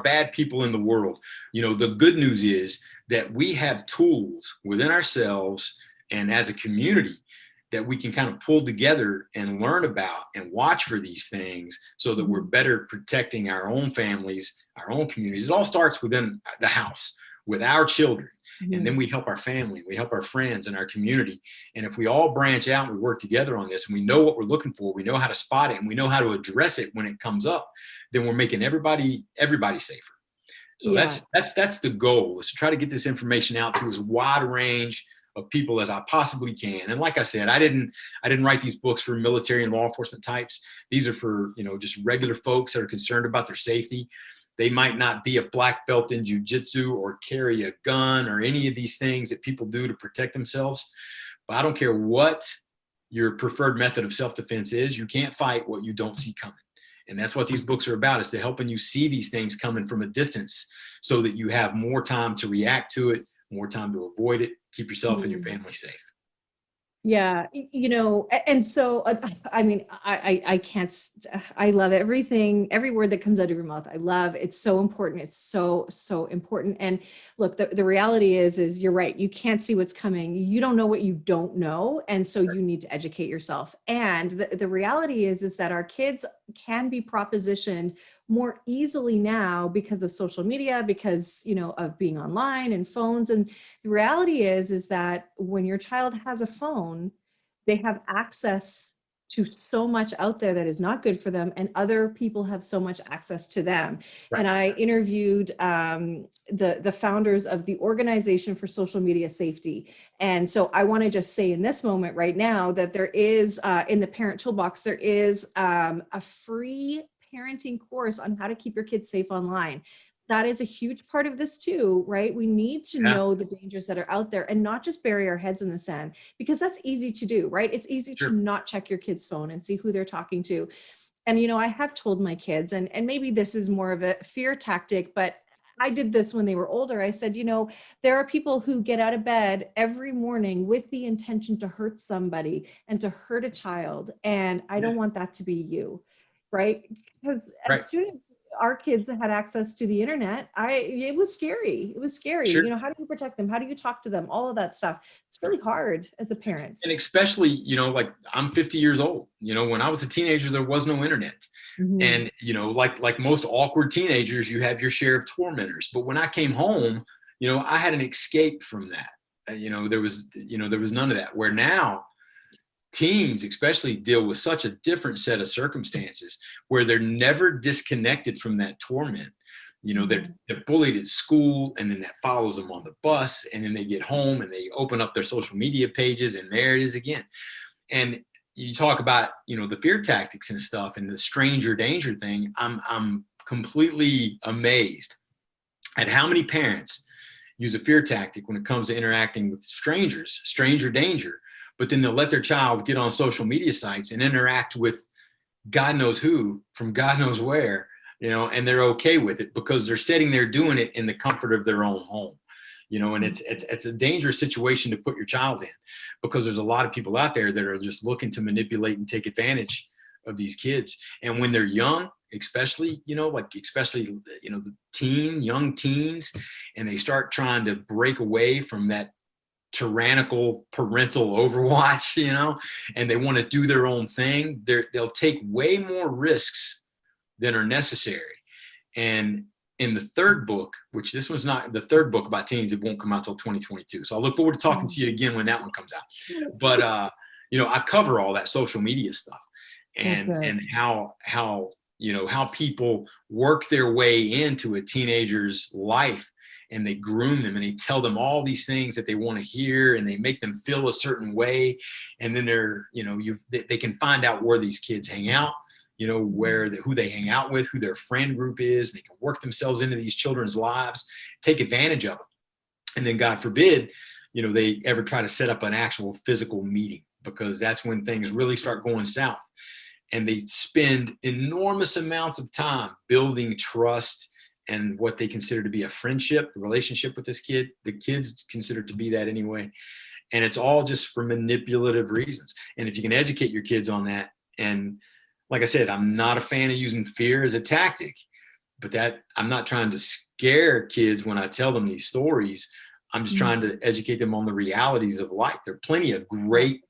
S2: bad people in the world. The good news is that we have tools within ourselves and as a community that we can kind of pull together and learn about and watch for these things, so that we're better protecting our own families, our own communities. It all starts within the house with our children. And then we help our family, we help our friends and our community. And if we all branch out and we work together on this, and we know what we're looking for, we know how to spot it, and we know how to address it when it comes up, then we're making everybody safer. So that's the goal, is to try to get this information out to as wide a range of people as I possibly can. And like I said, I didn't write these books for military and law enforcement types. These are for, just regular folks that are concerned about their safety. They might not be a black belt in jujitsu or carry a gun or any of these things that people do to protect themselves. But I don't care what your preferred method of self-defense is. You can't fight what you don't see coming. And that's what these books are about, is to helping you see these things coming from a distance, so that you have more time to react to it, more time to avoid it, keep yourself and your family safe.
S1: Yeah, and so I mean, I can't. I love everything, every word that comes out of your mouth. I love. It's so important. It's so important. And look, the reality is you're right. You can't see what's coming. You don't know what you don't know, and so you need to educate yourself. And the reality is that our kids can be propositioned more easily now because of social media, because of being online and phones. And the reality is that when your child has a phone, they have access to so much out there that is not good for them, and other people have so much access to them. Right. And I interviewed the founders of the Organization for Social Media Safety. And so I want to just say in this moment right now that there is, in the Parent Toolbox, there is a free parenting course on how to keep your kids safe online. That is a huge part of this too, right? We need to know the dangers that are out there and not just bury our heads in the sand, because that's easy to do, right? It's easy to not check your kid's phone and see who they're talking to. And, I have told my kids, and maybe this is more of a fear tactic, but I did this when they were older. I said, there are people who get out of bed every morning with the intention to hurt somebody and to hurt a child. And I don't want that to be you. Right? Because as soon as our kids had access to the internet, it was scary. It was scary.
S2: Sure.
S1: How do you protect them? How do you talk to them? All of that stuff. It's really hard as a parent.
S2: And especially, like I'm 50 years old. When I was a teenager, there was no internet. And, like most awkward teenagers, you have your share of tormentors. But when I came home, I had an escape from that. There was none of that. Where now, teens especially deal with such a different set of circumstances where they're never disconnected from that torment. You know, they're bullied at school, and then that follows them on the bus, and then they get home and they open up their social media pages, and there it is again. And you talk about, you know, the fear tactics and stuff and the stranger danger thing. I'm completely amazed at how many parents use a fear tactic when it comes to interacting with strangers, stranger danger, but then they'll let their child get on social media sites and interact with God knows who from God knows where, you know, and they're okay with it because they're sitting there doing it in the comfort of their own home, you know. And it's a dangerous situation to put your child in, because there's a lot of people out there that are just looking to manipulate and take advantage of these kids. And when they're young, especially, you know, the young teens, and they start trying to break away from that tyrannical parental overwatch, you know, and they want to do their own thing, they'll take way more risks than are necessary. And in the third book, which this was not the third book about teens, it won't come out till 2022. So I look forward to talking to you again when that one comes out. But you know, I cover all that social media stuff and how you know, how people work their way into a teenager's life, and they groom them and they tell them all these things that they want to hear, and they make them feel a certain way. And then they're, you know, they can find out where these kids hang out, you know, who they hang out with, who their friend group is. And they can work themselves into these children's lives, take advantage of them. And then God forbid, you know, they ever try to set up an actual physical meeting, because that's when things really start going south. And they spend enormous amounts of time building trust and what they consider to be a friendship, a relationship with this kid. The kids consider to be that anyway. And it's all just for manipulative reasons. And if you can educate your kids on that, and like I said, I'm not a fan of using fear as a tactic, but that I'm not trying to scare kids when I tell them these stories. I'm just trying to educate them on the realities of life. There are plenty of great,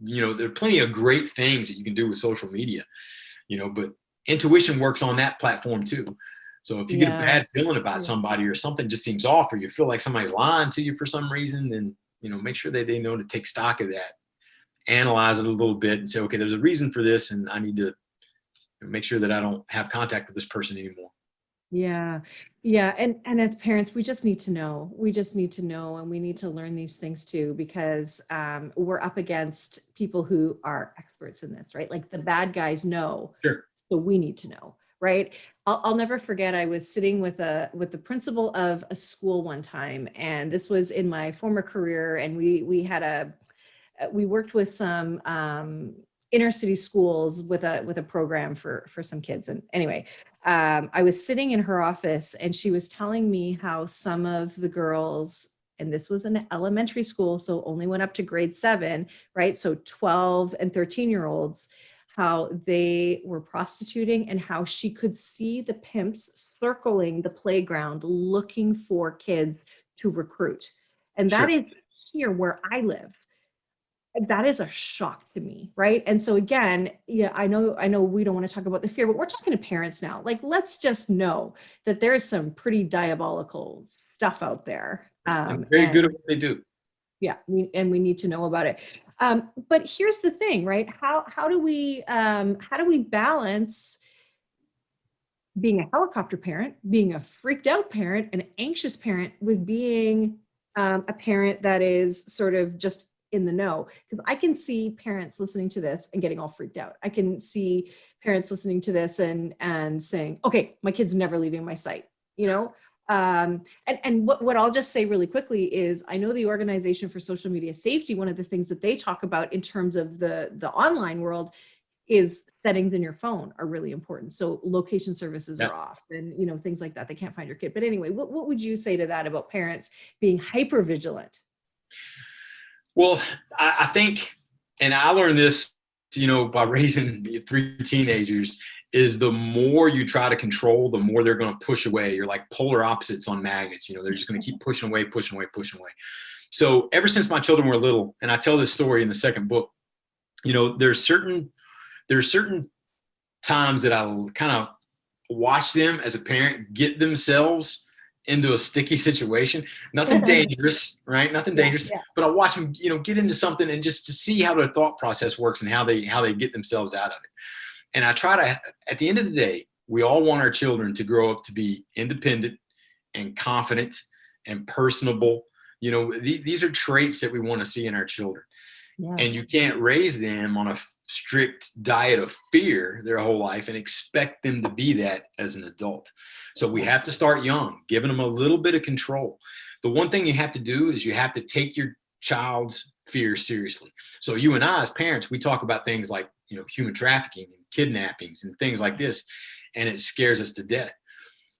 S2: you know, there are plenty of great things that you can do with social media, you know, but intuition works on that platform too. So if you get a bad feeling about somebody, or something just seems off, or you feel like somebody's lying to you for some reason, then, you know, make sure that they know to take stock of that, analyze it a little bit and say, okay, there's a reason for this, and I need to make sure that I don't have contact with this person anymore.
S1: Yeah. Yeah. And as parents, we just need to know. We just need to know, and we need to learn these things too, because we're up against people who are experts in this, right? Like the bad guys know.
S2: Sure.
S1: So we need to know, right? I'll never forget, I was sitting with the principal of a school one time, and this was in my former career, and we worked with some inner city schools with a program for some kids. And anyway, I was sitting in her office, and she was telling me how some of the girls, and this was an elementary school, so only went up to grade 7, right? So 12 and 13-year-olds, how they were prostituting, and how she could see the pimps circling the playground looking for kids to recruit. And that is here where I live. That is a shock to me, right? And so again, yeah, I know we don't want to talk about the fear, but we're talking to parents now. Like, let's just know that there's some pretty diabolical stuff out there.
S2: And very good at what they do.
S1: Yeah, we need to know about it. But here's the thing, right? How do we balance being a helicopter parent, being a freaked out parent, an anxious parent, with being a parent that is sort of just in the know? Because I can see parents listening to this and getting all freaked out. I can see parents listening to this and saying, okay, my kid's never leaving my site, you know? And what I'll just say really quickly is, I know the Organization for Social Media Safety, one of the things that they talk about in terms of the online world is settings in your phone are really important. So location services are off, and, you know, things like that. They can't find your kid. But anyway, what would you say to that about parents being hyper vigilant?
S2: Well, I think, and I learned this, you know, by raising 3 teenagers, is the more you try to control, the more they're going to push away. You're like polar opposites on magnets. You know, they're just going to keep pushing away, pushing away, pushing away. So ever since my children were little, and I tell this story in the second book, you know, there's certain times that I kind of watch them as a parent get themselves into a sticky situation. Nothing dangerous, right? Nothing dangerous.
S1: Yeah.
S2: But I'll watch them, get into something and just to see how their thought process works and how they get themselves out of it. And I try to, at the end of the day, we all want our children to grow up to be independent and confident and personable. These are traits that we want to see in our children.
S1: Yeah.
S2: And you can't raise them on a strict diet of fear their whole life and expect them to be that as an adult. So we have to start young, giving them a little bit of control. The one thing you have to do is you have to take your child's fear seriously. So you and I, as parents, we talk about things like, human trafficking and kidnappings and things like this, and it scares us to death.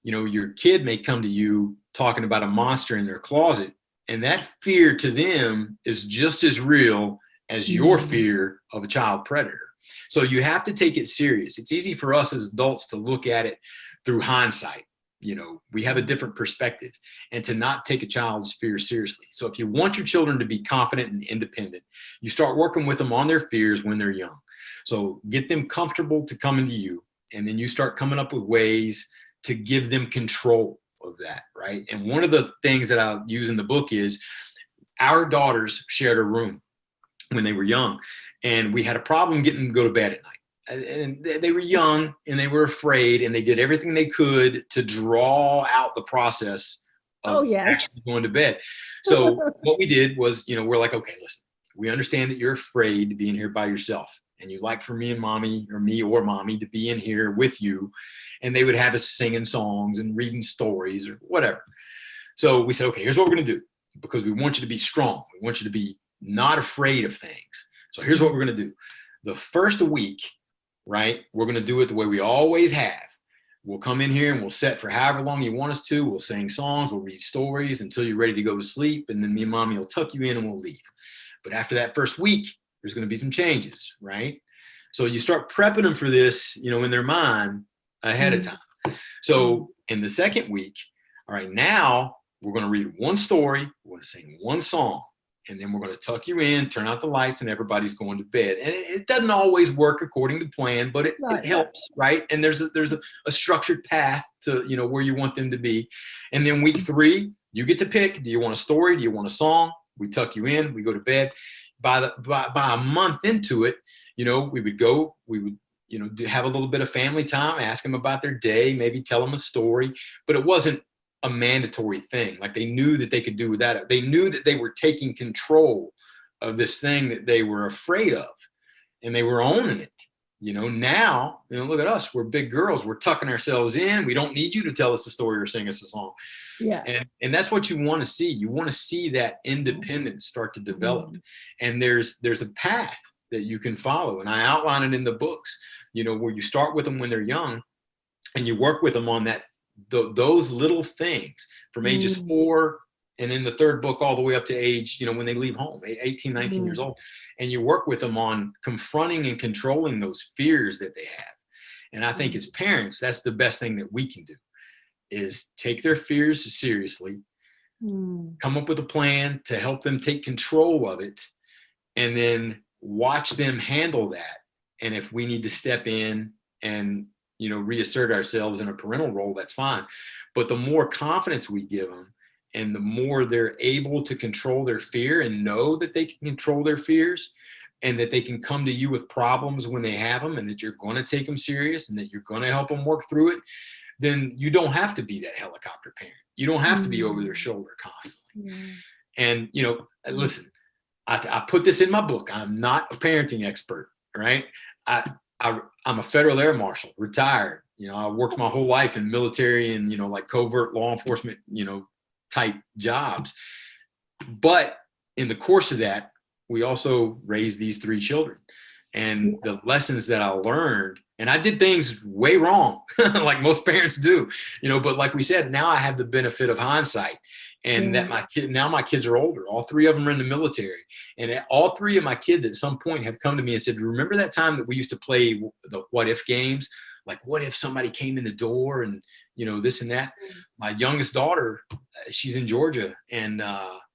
S2: Your kid may come to you talking about a monster in their closet, and that fear to them is just as real as your fear of a child predator. So you have to take it serious. It's easy for us as adults to look at it through hindsight. We have a different perspective, and to not take a child's fear seriously. So if you want your children to be confident and independent, you start working with them on their fears when they're young. So get them comfortable to coming to you, and then you start coming up with ways to give them control of that, right? And one of the things that I use in the book is our daughters shared a room when they were young, and we had a problem getting them to go to bed at night. And they were young and they were afraid, and they did everything they could to draw out the process of actually going to bed. So what we did was, we're like, okay, listen, we understand that you're afraid to be in here by yourself, and you'd like for me and mommy, or me or mommy, to be in here with you. And they would have us singing songs and reading stories or whatever. So we said, okay, here's what we're going to do, because we want you to be strong. We want you to be not afraid of things. So here's what we're going to do. The first week, right, we're going to do it the way we always have. We'll come in here and we'll set for however long you want us to. We'll sing songs, we'll read stories until you're ready to go to sleep. And then me and mommy will tuck you in and we'll leave. But after that first week, there's going to be some changes, right? So you start prepping them for this, in their mind ahead of time. So in the second week, all right, now we're going to read one story, we're going to sing one song, and then we're going to tuck you in, turn out the lights, and everybody's going to bed. And it doesn't always work according to plan, but it helps, right? And there's a structured path to, where you want them to be. And then week 3, you get to pick, do you want a story? Do you want a song? We tuck you in, we go to bed. By a month into it, we would have a little bit of family time, ask them about their day, maybe tell them a story, but it wasn't a mandatory thing. Like, they knew that they could do that. They knew that they were taking control of this thing that they were afraid of, and they were owning it. Now, look at us, we're big girls, we're tucking ourselves in. We don't need you to tell us a story or sing us a song. Yeah. And that's what you want to see. You want to see that independence start to develop. And there's a path that you can follow. And I outline it in the books, where you start with them when they're young, and you work with them on those little things from ages 4, and in the third book all the way up to age, when they leave home, 18, 19 years old. And you work with them on confronting and controlling those fears that they have. And I think as parents, that's the best thing that we can do, is take their fears seriously, come up with a plan to help them take control of it, and then watch them handle that. And if we need to step in and, reassert ourselves in a parental role, that's fine. But the more confidence we give them, and the more they're able to control their fear and know that they can control their fears, and that they can come to you with problems when they have them, and that you're going to take them serious, and that you're going to help them work through it, then you don't have to be that helicopter parent. You don't have to be over their shoulder constantly. And, listen, I put this in my book. I'm not a parenting expert, right? I'm a Federal Air Marshal, retired. I worked my whole life in military and, like covert law enforcement, type jobs. But in the course of that, we also raised these 3 children. And the lessons that I learned, and I did things way wrong, like most parents do, but like we said, now I have the benefit of hindsight, and that my kids are older. All 3 of them are in the military, and all 3 of my kids at some point have come to me and said, remember that time that we used to play the what if games? Like, what if somebody came in the door and, this and that? My youngest daughter, she's in Georgia, and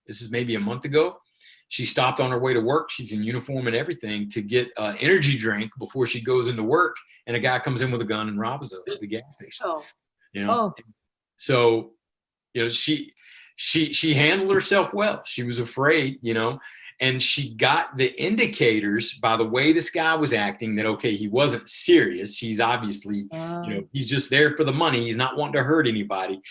S2: this is maybe a month ago. She stopped on her way to work. She's in uniform and everything, to get an energy drink before she goes into work. And a guy comes in with a gun and robs the gas station. So You know, she handled herself well. She was afraid, you know, and she got the indicators by the way this guy was acting that, okay, he wasn't serious. He's obviously, you know, he's just there for the money. He's not wanting to hurt anybody.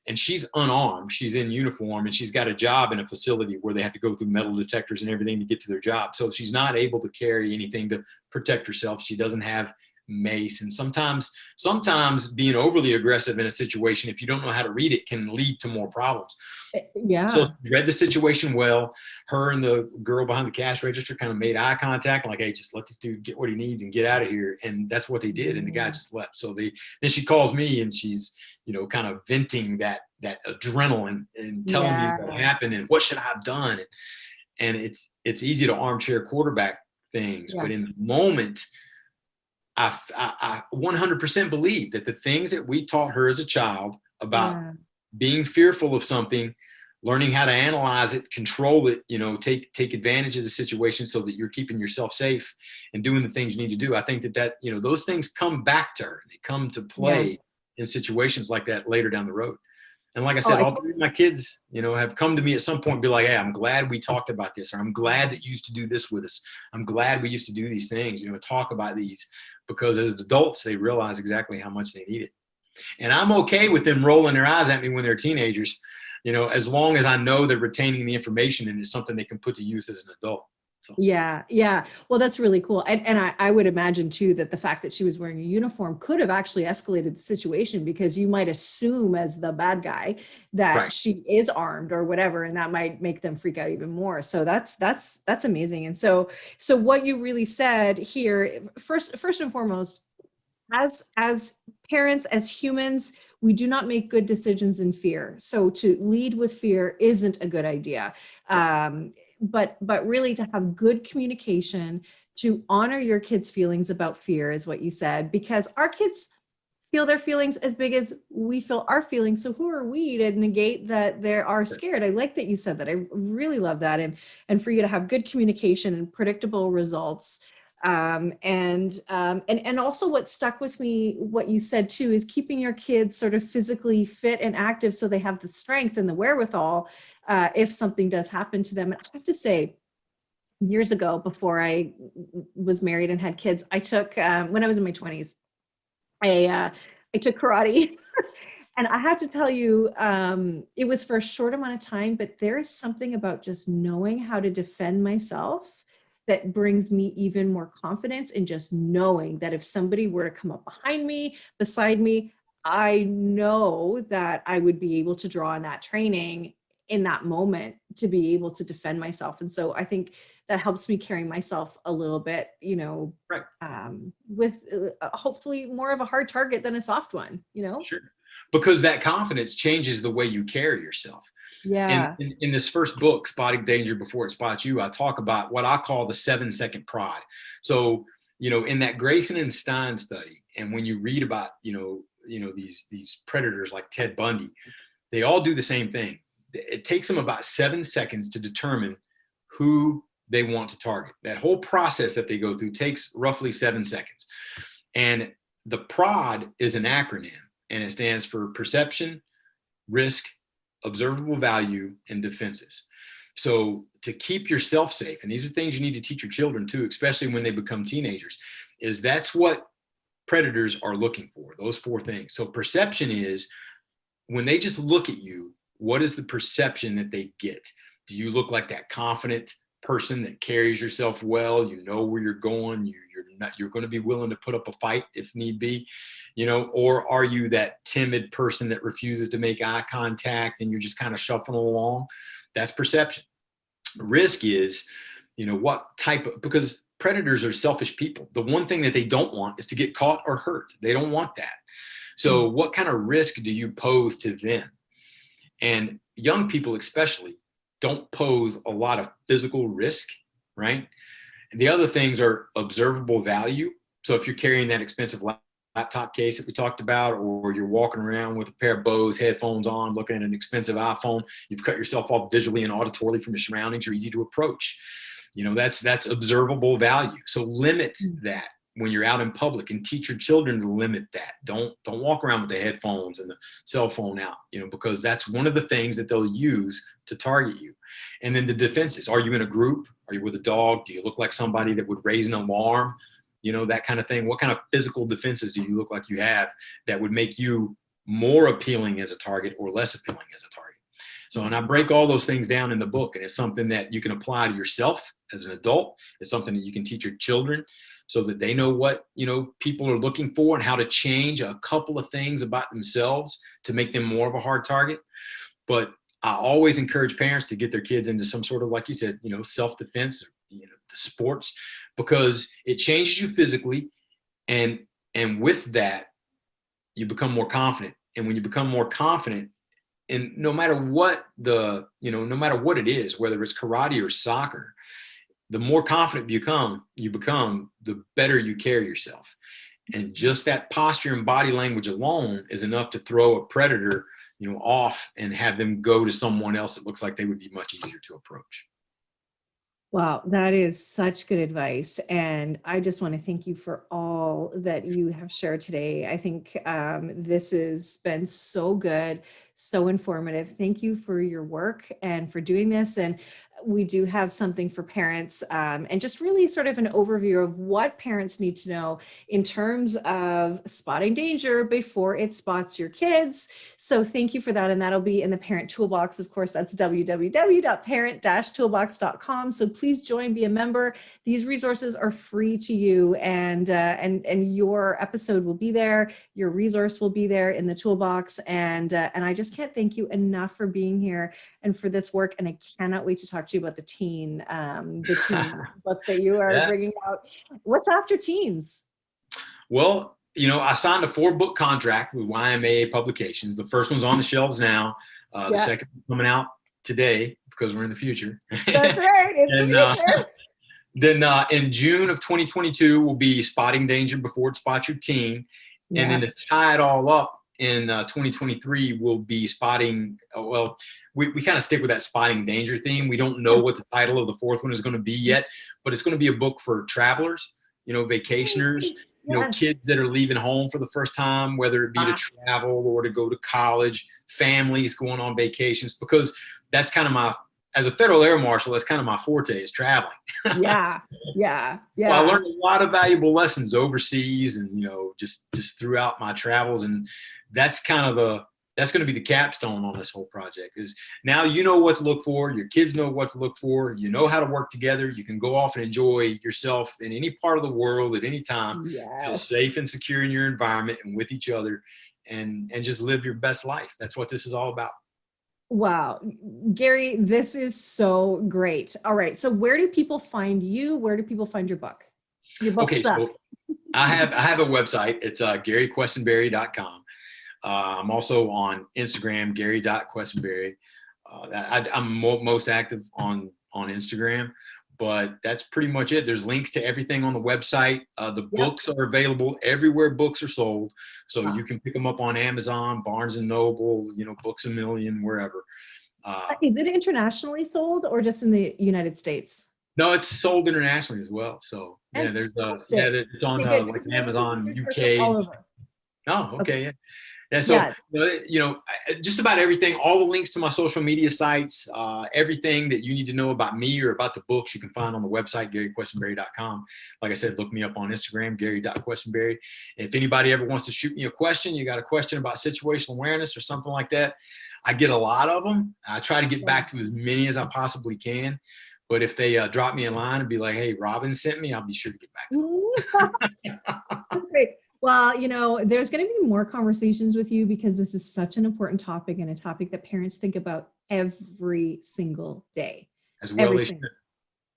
S2: And she's unarmed. She's in uniform, and she's got a job in a facility where they have to go through metal detectors and everything to get to their job. So she's not able to carry anything to protect herself. She doesn't have mace. And sometimes being overly aggressive in a situation, if you don't know how to read it, can lead to more problems.
S1: Yeah.
S2: So she read the situation well. Her and the girl behind the cash register kind of made eye contact, like, hey, just let this dude get what he needs and get out of here. And that's what they did. And the guy just left. So then she calls me, and she's, you know, kind of venting that adrenaline and telling me what happened and what should I have done. And it's easy to armchair quarterback things, but in the moment, I 100% believe that the things that we taught her as a child about being fearful of something, learning how to analyze it, control it, you know, take advantage of the situation so that you're keeping yourself safe and doing the things you need to do. I think that, you know, those things come back to her. They come to play in situations like that later down the road. And like I said, all three of my kids, you know, have come to me at some point and be like, hey, I'm glad we talked about this, or I'm glad that you used to do this with us. I'm glad we used to do these things, you know, talk about these, because as adults, they realize exactly how much they need it. And I'm okay with them rolling their eyes at me when they're teenagers, you know, as long as I know they're retaining the information and it's something they can put to use as an adult. So.
S1: Yeah. Well, that's really cool. And I would imagine too, that the fact that she was wearing a uniform could have actually escalated the situation, because you might assume as the bad guy that she is armed or whatever, and that might make them freak out even more. So that's amazing. And so what you really said here, first and foremost, as parents, as humans, we do not make good decisions in fear. So to lead with fear isn't a good idea. But really to have good communication, to honor your kids' feelings about fear is what you said, because our kids feel their feelings as big as we feel our feelings. So who are we to negate that they are scared? I like that you said that. I really love that. And for you to have good communication and predictable results. And also what stuck with me, what you said too, is keeping your kids sort of physically fit and active so they have the strength and the wherewithal if something does happen to them. And I have to say, years ago, before I was married and had kids, I took, when I was in my 20s, I took karate. And I have to tell you, it was for a short amount of time, but there is something about just knowing how to defend myself that brings me even more confidence in just knowing that if somebody were to come up behind me, beside me, I know that I would be able to draw on that training in that moment to be able to defend myself. And so I think that helps me carry myself a little bit, you know, with hopefully more of a hard target than a soft one, you know?
S2: Sure. Because that confidence changes the way you carry yourself.
S1: Yeah.
S2: In this first book, Spotting Danger Before It Spots You, I talk about what I call the 7-second prod. So, you know, in that Grayson and Stein study, and when you read about, you know, these predators like Ted Bundy, they all do the same thing. It takes them about 7 seconds to determine who they want to target. That whole process that they go through takes roughly 7 seconds. And the PROD is an acronym, and it stands for perception, risk, observable value, and defenses. So to keep yourself safe, and these are things you need to teach your children too, especially when they become teenagers, is that's what predators are looking for, those 4 things. So perception is when they just look at you, what is the perception that they get? Do you look like that confident person that carries yourself well? You know where you're going. You're going to be willing to put up a fight if need be, you know, or are you that timid person that refuses to make eye contact and you're just kind of shuffling along? That's perception. Risk is, you know, what type of, because predators are selfish people. The one thing that they don't want is to get caught or hurt. They don't want that. So what kind of risk do you pose to them? And young people especially don't pose a lot of physical risk, right? And the other things are observable value. So if you're carrying that expensive laptop case that we talked about, or you're walking around with a pair of Bose headphones on, looking at an expensive iPhone, you've cut yourself off visually and auditorily from your surroundings, you're easy to approach. You know, that's observable value. So limit that. when you're out in public, and teach your children to limit that. Don't walk around with the headphones and the cell phone out, because that's one of the things that they'll use to target you. And then the defenses. Are you in a group? Are you with a dog? Do you look like somebody that would raise an alarm? That kind of thing. What kind of physical defenses do you look like you have that would make you more appealing as a target or less appealing as a target? So, and I break all those things down in the book, and it's something that you can apply to yourself as an adult. It's something that you can teach your children so that they know what, people are looking for and how to change a couple of things about themselves to make them more of a hard target. But I always encourage parents to get their kids into some sort of, like you said, self-defense, the sports, because it changes you physically. And with that, you become more confident. And when you become more confident, and no matter what no matter what it is, whether it's karate or soccer, the more confident you become, the better you carry yourself. And just that posture and body language alone is enough to throw a predator, off and have them go to someone else that looks like they would be much easier to approach.
S1: Wow, that is such good advice. And I just want to thank you for all that you have shared today. I think this has been so good, so informative. Thank you for your work and for doing this. And we do have something for parents and just really sort of an overview of what parents need to know in terms of spotting danger before it spots your kids. So thank you for that. And that'll be in the Parent Toolbox. Of course, that's www.parent-toolbox.com. So please join, be a member. These resources are free to you, and your episode will be there. Your resource will be there in the toolbox. And I just can't thank you enough for being here and for this work. And I cannot wait to talk to you about the teen book that you are bringing out. What's after teens?
S2: Well, I signed a 4-book contract with YMAA Publications. The first one's on the shelves now. The second one's coming out today because we're in the future.
S1: That's right. It's the future.
S2: Then in June of 2022 will be Spotting Danger Before It Spots Your Teen. And then to tie it all up, in 2023 we'll be spotting, we kind of stick with that spotting danger theme. We don't know what the title of the 4th one is going to be yet, but it's going to be a book for travelers, vacationers, kids that are leaving home for the first time, whether it be to travel or to go to college, families going on vacations, because that's kind of as a Federal Air Marshal, that's kind of my forte, is traveling.
S1: Yeah.
S2: Well, I learned a lot of valuable lessons overseas and, just throughout my travels. And that's kind of that's going to be the capstone on this whole project, is now you know what to look for. Your kids know what to look for. You know how to work together. You can go off and enjoy yourself in any part of the world at any time. Feel safe and secure in your environment and with each other, and just live your best life. That's what this is all about.
S1: Wow. Gary, this is so great. All right. So where do people find you? Where do people find your book?
S2: Okay, so I have a website. It's GaryQuessenberry.com. I'm also on Instagram, Gary.Quesenberry. I'm most active on Instagram, but that's pretty much it. There's links to everything on the website. The books are available everywhere books are sold. So you can pick them up on Amazon, Barnes and Noble, Books A Million, wherever.
S1: Is it internationally sold or just in the United States?
S2: No, it's sold internationally as well. So there's it's on like Amazon UK.
S1: All over.
S2: Oh, okay. Yeah. So, just about everything, all the links to my social media sites, everything that you need to know about me or about the books, you can find on the website, GaryQuessenberry.com. Like I said, look me up on Instagram, Gary.Quesenberry. If anybody ever wants to shoot me a question, you got a question about situational awareness or something like that, I get a lot of them. I try to get back to as many as I possibly can. But if they drop me a line and be like, hey, Robbin sent me, I'll be sure to get back to them.
S1: Great. Well, there's going to be more conversations with you because this is such an important topic and a topic that parents think about every single day.
S2: As well as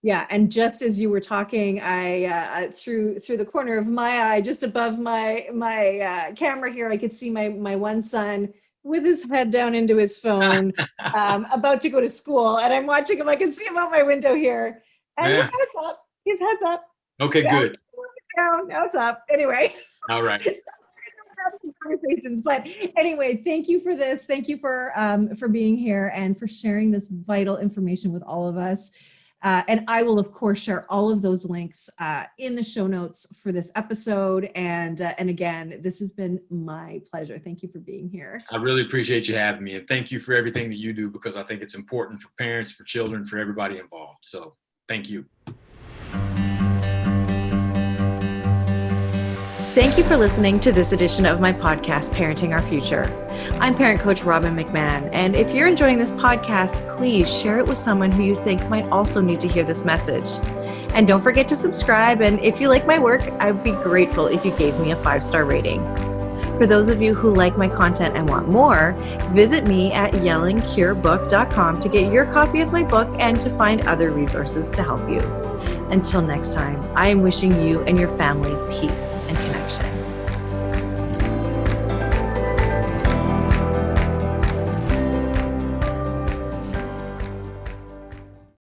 S1: Yeah. And just as you were talking, I through the corner of my eye, just above my camera here, I could see my one son with his head down into his phone, about to go to school. And I'm watching him. I can see him out my window here. And his head's up. His head's up.
S2: Okay, good.
S1: Down. Now it's up. Anyway.
S2: All right.
S1: Conversations. But anyway, thank you for this. Thank you for being here and for sharing this vital information with all of us. And I will, of course, share all of those links in the show notes for this episode. And again, this has been my pleasure. Thank you for being here.
S2: I really appreciate you having me. And thank you for everything that you do, because I think it's important for parents, for children, for everybody involved. So thank you.
S1: Thank you for listening to this edition of my podcast, Parenting Our Future. I'm parent coach Robbin McManne, and if you're enjoying this podcast, please share it with someone who you think might also need to hear this message. And don't forget to subscribe, and if you like my work, I'd be grateful if you gave me a 5-star rating. For those of you who like my content and want more, visit me at yellingcurebook.com to get your copy of my book and to find other resources to help you. Until next time, I am wishing you and your family peace.